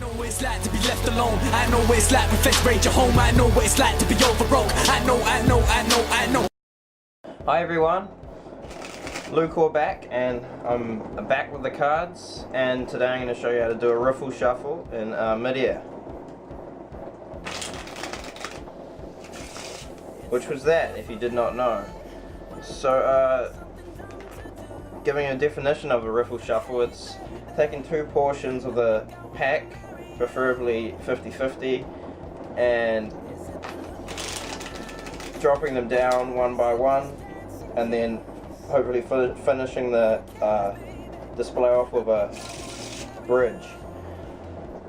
know what it's like to be left alone. I know what it's like when feds raid your home. I know what it's like to be overbroke. I know. Hi everyone, Luke back, and I'm back with the cards, and today I'm going to show you how to do a Riffle Shuffle in mid-air. Which was that, if you did not know. So, giving a definition of a Riffle Shuffle, it's taking two portions of the pack, preferably 50-50, and dropping them down one by one, and then hopefully finishing the display off with a bridge.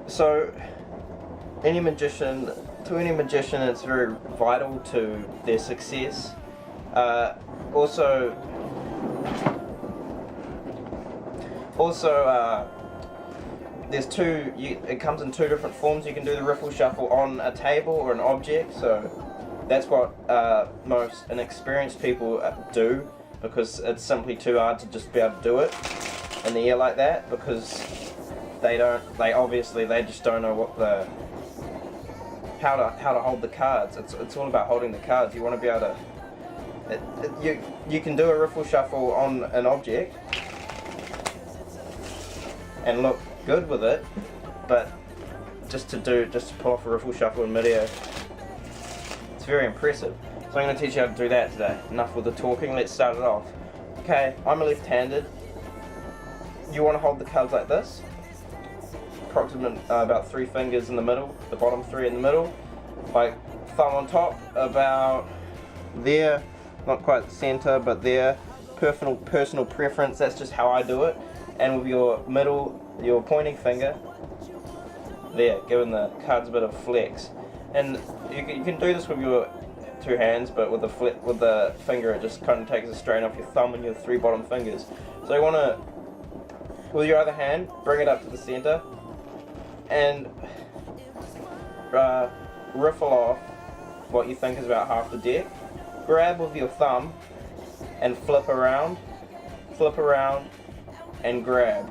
So any magician, it's very vital to their success. Also there's it comes in two different forms. You can do the Riffle Shuffle on a table or an object, so that's what most inexperienced people do, because it's simply too hard to just be able to do it in the air like that, because they just don't know what how to hold the cards. It's all about holding the cards. You want to be able to you can do a Riffle Shuffle on an object and look good with it, but just to pull off a Riffle Shuffle in midair, it's very impressive. So I'm going to teach you how to do that today. Enough with the talking, let's start it off. Okay, I'm a left-handed. You want to hold the cards like this, approximately about 3 fingers in the middle, the bottom 3 in the middle, like thumb on top, about there, not quite the center, but there. Personal preference, that's just how I do it. And with your pointing finger, there, giving the cards a bit of flex. And you can do this with your 2 hands, but with the finger, it just kind of takes a strain off your thumb and your 3 bottom fingers. So you want to, with your other hand, bring it up to the center and riffle off what you think is about half the deck. Grab with your thumb and flip around, and grab.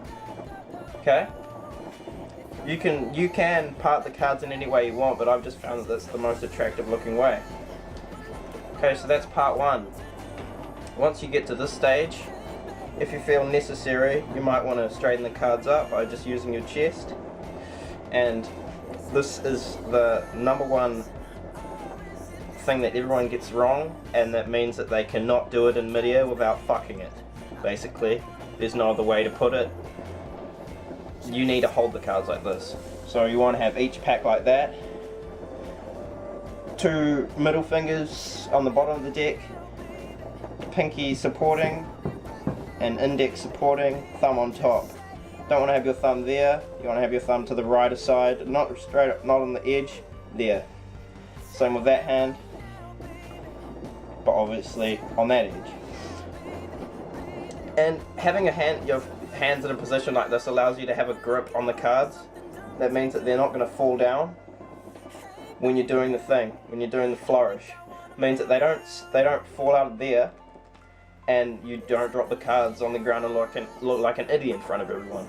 Okay? You can part the cards in any way you want, but I've just found that that's the most attractive looking way. Okay, so that's part 1. Once you get to this stage, if you feel necessary, you might want to straighten the cards up by just using your chest. And this is the number one thing that everyone gets wrong, and that means that they cannot do it in midair without fucking it. Basically, there's no other way to put it. You need to hold the cards like this. So you want to have each pack like that. 2 middle fingers on the bottom of the deck, pinky supporting and index supporting, thumb on top. Don't want to have your thumb there, you want to have your thumb to the right side, not straight up, not on the edge, there. Same with that hand, but obviously on that edge. And having your hands in a position like this allows you to have a grip on the cards. That means that they're not going to fall down when you're doing the thing, when you're doing the flourish. It means that they don't fall out of there, and you don't drop the cards on the ground and look like an idiot in front of everyone.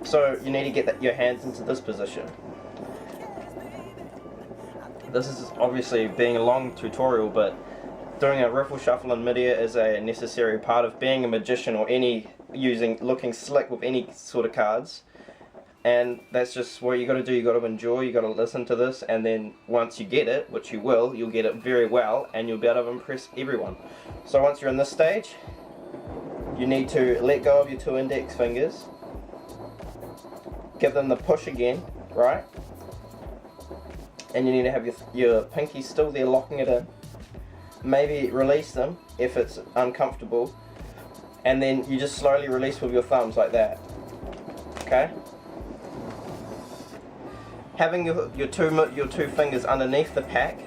So you need to get your hands into this position. This is obviously being a long tutorial, but doing a Riffle Shuffle in midair is a necessary part of being a magician, or looking slick with any sort of cards. And that's just what you got to do. You got to enjoy, you got to listen to this, and then once you get it, which you will, you'll get it very well, and you'll be able to impress everyone. So once you're in this stage, you need to let go of your 2 index fingers, give them the push again, right? And you need to have your pinky still there, locking it in. Maybe release them if it's uncomfortable, and then you just slowly release with your thumbs like that. Okay? Having your two fingers underneath the pack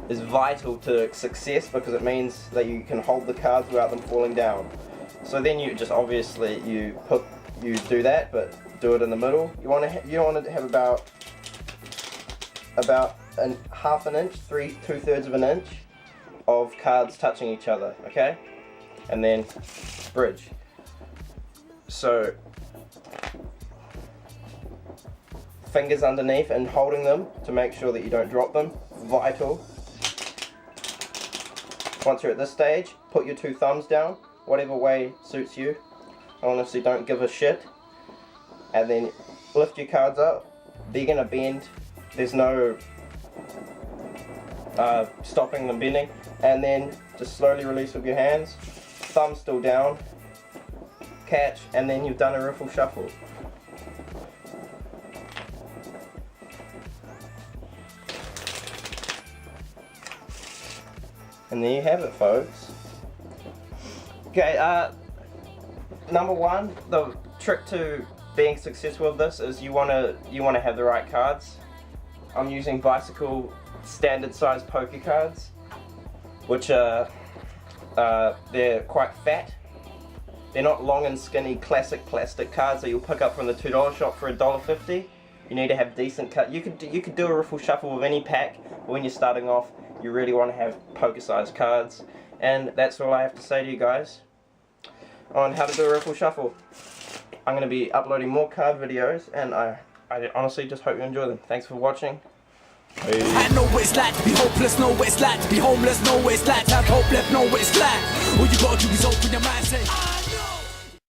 is vital to success, because it means that you can hold the cards without them falling down. So then you just obviously you do that, but do it in the middle. You don't want to have about half an inch, 2/3 of an inch of cards touching each other, okay? And then bridge. So fingers underneath and holding them to make sure that you don't drop them. Vital. Once you're at this stage, put your 2 thumbs down, whatever way suits you. Honestly, don't give a shit. And then lift your cards up. They're gonna bend. There's no stopping them bending. And then just slowly release with your hands. Thumb still down. Catch, and then you've done a riffle shuffle. And there you have it, folks. Okay, number one, the trick to being successful with this is you wanna have the right cards. I'm using bicycle standard size poker cards, which are they're quite fat. They're not long and skinny classic plastic cards that you'll pick up from the $2 shop for $1.50. You need to have decent cards. You could do a riffle shuffle with any pack, but when you're starting off, you really want to have poker sized cards. And that's all I have to say to you guys on how to do a riffle shuffle. I'm going to be uploading more card videos, and I honestly just hope you enjoy them. Thanks for watching. Peace. I know what it's like to be hopeless, know what it's like to be homeless, know what it's like to have hope left, know what it's like. All you gotta do is open your mind, say